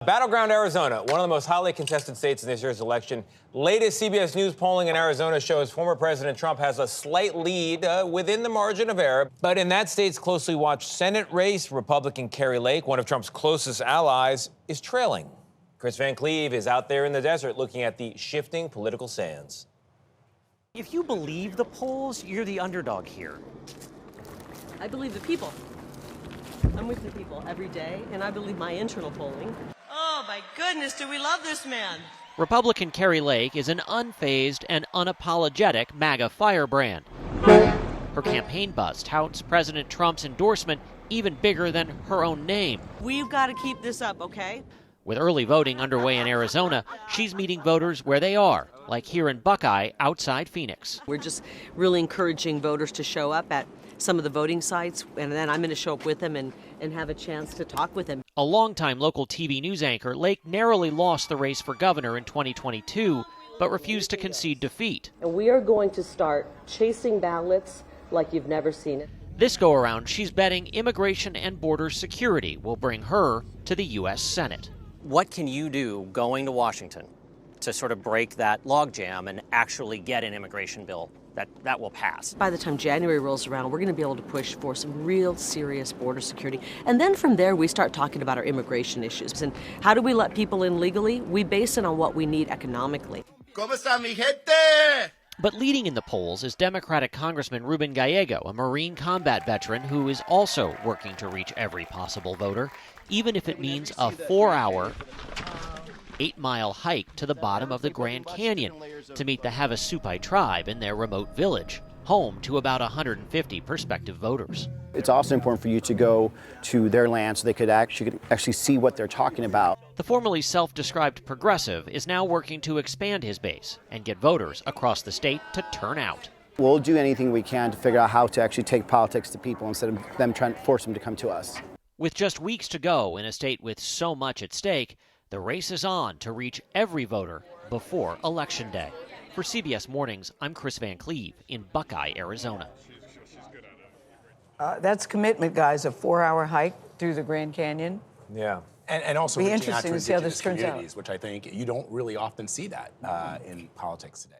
Battleground Arizona, one of the most highly contested states in this year's election. Latest CBS News polling in Arizona shows former President Trump has a slight lead within the margin of error. But in that state's closely watched Senate race, Republican Kari Lake, one of Trump's closest allies, is trailing. Chris Van Cleve is out there in the desert looking at the shifting political sands. If you believe the polls, you're the underdog here. I believe the people. I'm with the people every day, and I believe my internal polling. Oh, my goodness, do we love this man? Republican Kari Lake is an unfazed and unapologetic MAGA firebrand. Her campaign buzz touts President Trump's endorsement even bigger than her own name. We've got to keep this up, okay? With early voting underway in Arizona, she's meeting voters where they are, like here in Buckeye outside Phoenix. We're just really encouraging voters to show up at some of the voting sites, and then I'm going to show up with them and have a chance to talk with them. A longtime local TV news anchor, Lake narrowly lost the race for governor in 2022, but refused to concede defeat. And we are going to start chasing ballots like you've never seen it. This go-around, she's betting immigration and border security will bring her to the U.S. Senate. What can you do going to Washington to sort of break that logjam and actually get an immigration bill that will pass? By the time January rolls around, we're going to be able to push for some real serious border security. And then from there, we start talking about our immigration issues. And how do we let people in legally? We base it on what we need economically. ¿Cómo está mi gente? But leading in the polls is Democratic Congressman Ruben Gallego, a Marine combat veteran who is also working to reach every possible voter, even if it means a 4-hour, 8-mile hike to the bottom of the Grand Canyon to meet the Havasupai tribe in their remote village, home to about 150 prospective voters. It's also important for you to go to their land so they could actually see what they're talking about. The formerly self-described progressive is now working to expand his base and get voters across the state to turn out. We'll do anything we can to figure out how to actually take politics to people instead of them trying to force them to come to us. With just weeks to go in a state with so much at stake, the race is on to reach every voter before Election Day. For CBS Mornings, I'm Chris Van Cleve in Buckeye, Arizona. That's commitment, guys, a 4-hour hike through the Grand Canyon. Yeah. And also Be reaching out interesting to to see how this indigenous turns out. communities, which I think you don't really often see that in politics today.